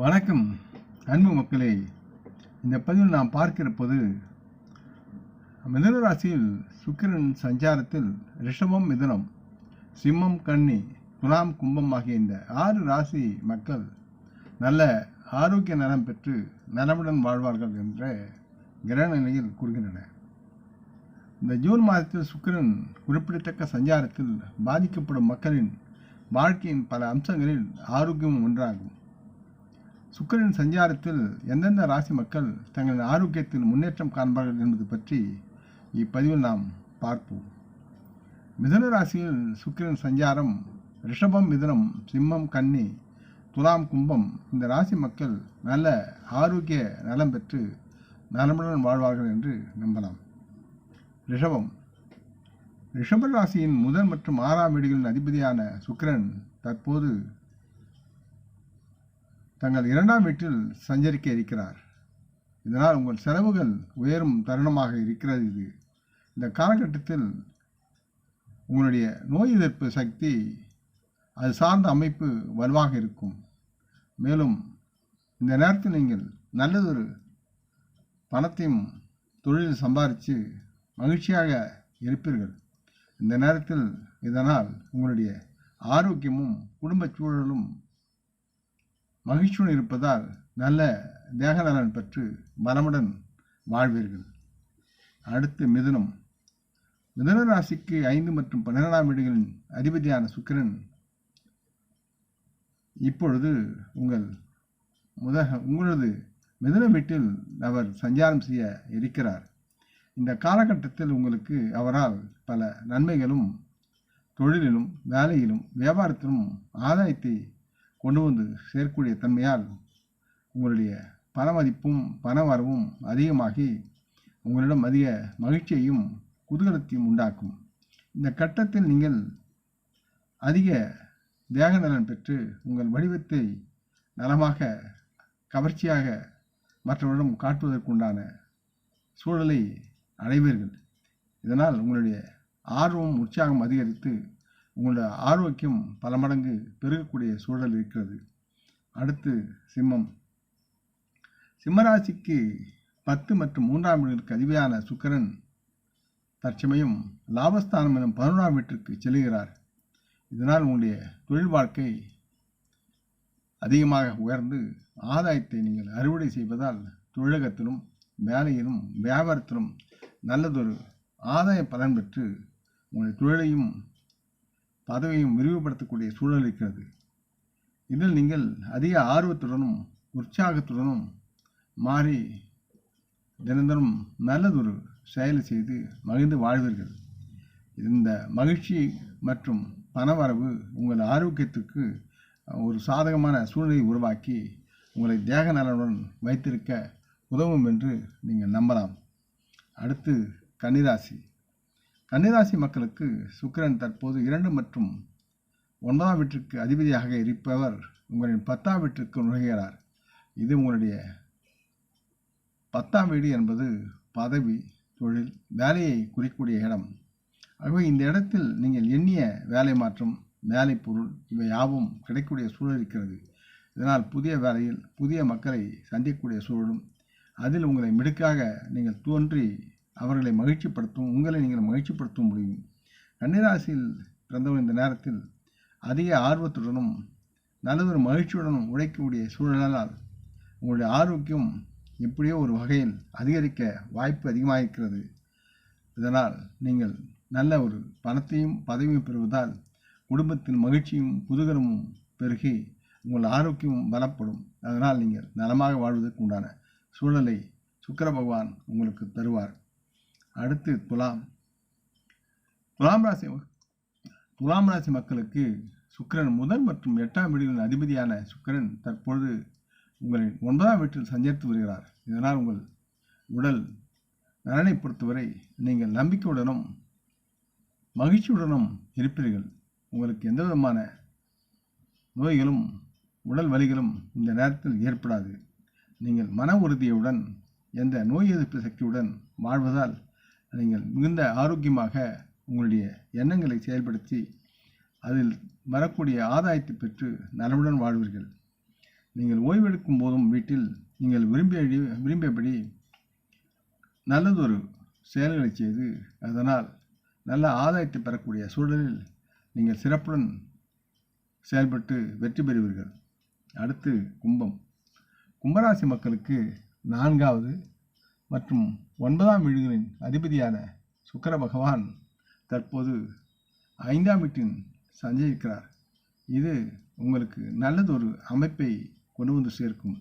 வணக்கம் அன்பு மக்களே. இந்த பதிவில் நாம் பார்க்க இருப்பது மிதுன ராசியில் சுக்கிரன் சஞ்சாரத்தில் ரிஷபம், மிதுனம், சிம்மம், கன்னி, துலாம், கும்பம் ஆகிய இந்த 6 ராசி மக்கள் நல்ல ஆரோக்கிய நலம் பெற்று நலமுடன் வாழ்வார்கள் என்ற கிரக நிலையில் கூறுகின்றன. இந்த ஜூன் மாதத்தில் சுக்கிரன் குறிப்பிடத்தக்க சஞ்சாரத்தில் பாதிக்கப்படும் மக்களின் வாழ்க்கையின் பல அம்சங்களில் ஆரோக்கியம் ஒன்றாகும். சுக்கிரன் சஞ்சாரத்தில் எந்தெந்த ராசி மக்கள் தங்களின் ஆரோக்கியத்தில் முன்னேற்றம் காண்பார்கள் என்பது பற்றி இப்பதிவில் நாம் பார்ப்போம். மிதுன ராசியில் சுக்கிரன் சஞ்சாரம் ரிஷபம், மிதுனம், சிம்மம், கன்னி, துலாம், கும்பம் இந்த ராசி மக்கள் நல்ல ஆரோக்கிய நலம் பெற்று நலமுடன் வாழ்வார்கள் என்று நம்பலாம். ரிஷப ராசியின் முதல் மற்றும் 6ஆம் வீடுகளின் அதிபதியான சுக்கிரன் தற்போது தங்கள் 2ஆம் வீட்டில் சஞ்சரிக்க இருக்கிறார். இதனால் உங்கள் செலவுகள் உயரும் தருணமாக இருக்கிறது. இந்த காலகட்டத்தில் உங்களுடைய நோய் எதிர்ப்பு சக்தி அது சார்ந்த அமைப்பு வலுவாக இருக்கும். மேலும் இந்த நேரத்தில் நீங்கள் நல்லதொரு பணத்தையும் தொழில் சம்பாதித்து மகிழ்ச்சியாக இருப்பீர்கள். இந்த நேரத்தில் இதனால் உங்களுடைய ஆரோக்கியமும் குடும்ப சூழலும் மகிழ்ச்சியுடன் இருப்பதால் நல்ல தேக நலன் பெற்று மனமுடன் வாழ்வீர்கள். அடுத்து மிதுன ராசிக்கு 5 மற்றும் 12ஆம் வீடுகளின் அதிபதியான சுக்கிரன் இப்பொழுது உங்களது மிதுன வீட்டில் அவர் சஞ்சாரம் செய்ய இருக்கிறார். இந்த காலகட்டத்தில் உங்களுக்கு அவரால் பல நன்மைகளும் தொழிலிலும் வேலையிலும் வியாபாரத்திலும் ஆதாயத்தை கொண்டு வந்து சேர்க்கக்கூடிய தன்மையால் உங்களுடைய பண மதிப்பும் பண வரவும் அதிகமாகி உங்களிடம் அதிக மகிழ்ச்சியையும் குதூகலத்தையும் உண்டாக்கும். இந்த கட்டத்தில் நீங்கள் அதிக தேக நலன் பெற்று உங்கள் வடிவத்தை நலமாக கவர்ச்சியாக மற்றவரிடம் காட்டுவதற்குண்டான சூழலை அடைவீர்கள். இதனால் உங்களுடைய ஆர்வம் உற்சாகம் அதிகரித்து உங்களுடைய ஆரோக்கியம் பல மடங்கு பெருகக்கூடிய சூழல் இருக்கிறது. அடுத்து சிம்மராசிக்கு 10 மற்றும் 3ஆம் வீட்டிற்கு அதிபதியான சுக்கிரன் தற்சமயம் லாபஸ்தானம் எனும் 11ஆம் வீட்டிற்கு செல்கிறார். இதனால் உங்களுடைய தொழில் வாழ்க்கை அதிகமாக உயர்ந்து ஆதாயத்தை நீங்கள் அறுவடை செய்வதால் தொழிலகத்திலும் வேலையிலும் வியாபாரத்திலும் நல்லதொரு ஆதாய பலன் பெற்று உங்களுடைய தொழிலையும் பதவியையும் விரிவுபடுத்தக்கூடிய சூழல் இருக்கிறது. இதில் நீங்கள் அதிக ஆர்வத்துடனும் உற்சாகத்துடனும் மாறி தினந்தனம் நல்லதொரு செயலை செய்து மகிழ்ந்து வாழ்வீர்கள். இந்த மகிழ்ச்சி மற்றும் பணவரவு உங்கள் ஆரோக்கியத்திற்கு ஒரு சாதகமான சூழ்நிலையை உருவாக்கி உங்களை தேக நலனுடன் வைத்திருக்க உதவும் என்று நீங்கள் நம்பலாம். அடுத்து கன்னிராசி மக்களுக்கு சுக்கிரன் தற்போது 2 மற்றும் 9ஆம் வீட்டிற்கு அதிபதியாக இருப்பவர் உங்களின் 10ஆம் வீட்டிற்கு நுழைகிறார். இது உங்களுடைய 10ஆம் வீடு என்பது பதவி, தொழில், வேலையை குறிக்கக்கூடிய இடம். ஆகவே இந்த இடத்தில் நீங்கள் எண்ணிய வேலை மாற்றம், வேலை பொருள் இவை யாவும் கிடைக்கக்கூடிய சூழல் இருக்கிறது. இதனால் புதிய வேலையில் புதிய மக்களை சந்திக்கக்கூடிய சூழலும் அதில் உங்களை மிடுக்காக நீங்கள் தோன்றி அவர்களை மகிழ்ச்சிப்படுத்தும் உங்களை நீங்கள் மகிழ்ச்சிப்படுத்த முடியும். கன்னிராசியில் பிறந்தவர் இந்த நேரத்தில் அதிக ஆர்வத்துடனும் நல்லதொரு மகிழ்ச்சியுடனும் உழைக்கக்கூடிய சூழலால் உங்களுடைய ஆரோக்கியம் எப்படியோ ஒரு வகையில் அதிகரிக்க வாய்ப்பு அதிகமாக இருக்கிறது. இதனால் நீங்கள் நல்ல ஒரு பணத்தையும் பதவியும் பெறுவதால் குடும்பத்தில் மகிழ்ச்சியும் குதூகலமும் பெருகி உங்கள் ஆரோக்கியமும் பலப்படும். அதனால் நீங்கள் நலமாக வாழ்வதற்கு உண்டான சூழலை சுக்கிர பகவான் உங்களுக்கு தருவார். அடுத்து துலாம் ராசி மக்களுக்கு சுக்கிரன் முதல் மற்றும் 8ஆம் வீடுகளின் அதிபதியான சுக்கிரன் தற்பொழுது உங்களின் 9ஆம் வீட்டில் சஞ்சரித்து வருகிறார். இதனால் உங்கள் உடல் நலனை பொறுத்தவரை நீங்கள் நம்பிக்கையுடனும் மகிழ்ச்சியுடனும் இருப்பீர்கள். உங்களுக்கு எந்த விதமான நோய்களும் உடல் வலிகளும் இந்த நேரத்தில் ஏற்படாது. நீங்கள் மன உறுதியுடன் எந்த நோய் எதிர்ப்பு சக்தியுடன் வாழ்வதால் நீங்கள் மிகுந்த ஆரோக்கியமாக உங்களுடைய எண்ணங்களை செயல்படுத்தி அதில் வரக்கூடிய ஆதாயத்தை பெற்று நலமுடன் வாழ்வீர்கள். நீங்கள் ஓய்வெடுக்கும் போதும் வீட்டில் நீங்கள் விரும்பியபடி நல்லதொரு செயல்களை செய்து அதனால் நல்ல ஆதாயத்தை பெறக்கூடிய சூழலில் நீங்கள் சிறப்புடன் செயல்பட்டு வெற்றி பெறுவீர்கள். அடுத்து கும்பம். கும்பராசி மக்களுக்கு 4வது மற்றும் 9ஆம் வீடுகளின் அதிபதியான சுக்கிர பகவான் தற்போது 5ஆம் வீட்டில் சஞ்சரிக்கிறார். இது உங்களுக்கு நல்லதொரு அமைப்பை கொண்டு வந்து சேர்க்கும்.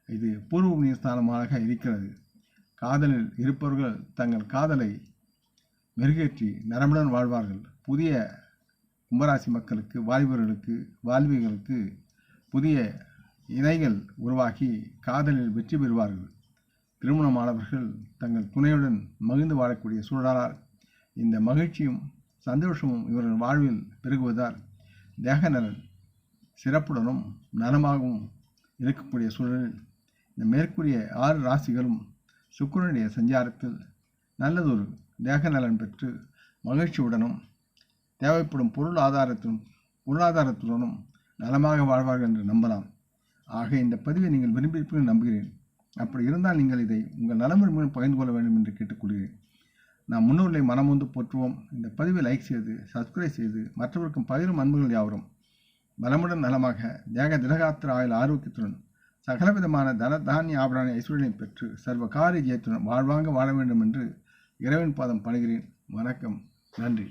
இது பூர்வ புண்ணிய ஸ்தானமாக இருக்கிறது. காதலில் இருப்பவர்கள் தங்கள் காதலை மெருகேற்றி நரம்புடன் வாழ்வார்கள். புதிய கும்பராசி மக்களுக்கு வாழ்விகளுக்கு புதிய இணைகள் உருவாகி காதலில் வெற்றி பெறுவார்கள். திருமணமானவர்கள் தங்கள் துணையுடன் மகிழ்ந்து வாழக்கூடிய சூழலால் இந்த மகிழ்ச்சியும் சந்தோஷமும் இவர்கள் வாழ்வில் பெருகுவதால் தேக நலன் சிறப்புடனும் நலமாகவும் இருக்கக்கூடிய சூழலில் இந்த மேற்கூறிய 6 ராசிகளும் சுக்கிரனுடைய சஞ்சாரத்தில் நல்லதொரு தேக நலன் பெற்று மகிழ்ச்சியுடனும் தேவைப்படும் பொருளாதாரத்துடனும் நலமாக வாழ்வார்கள் என்று நம்பலாம். ஆக இந்த பதிவை நீங்கள் விரும்பியிருப்பீர்கள் நம்புகிறேன். அப்படி இருந்தால் நீங்கள் இதை உங்கள் நலமுறையுடன் பகிர்ந்து கொள்ள வேண்டும் என்று கேட்டுக்கொள்கிறேன். நாம் முன்னோர்களை மனமுந்து போற்றுவோம். இந்த பதிவை லைக் செய்து சப்ஸ்கிரைப் செய்து மற்றவருக்கும் பகிரும் அன்புகள் யாவரும் பலமுடன் நலமாக திடகாத்திர ஆயுள் ஆரோக்கியத்துடன் சகலவிதமான தானிய ஆபரான ஐஸ்வர்யனை பெற்று சர்வ காரிய ஜெயத்துடன் வாழ்வாங்க வாழ வேண்டும் என்று இறைவன் பாதம் பணிகிறேன். வணக்கம். நன்றி.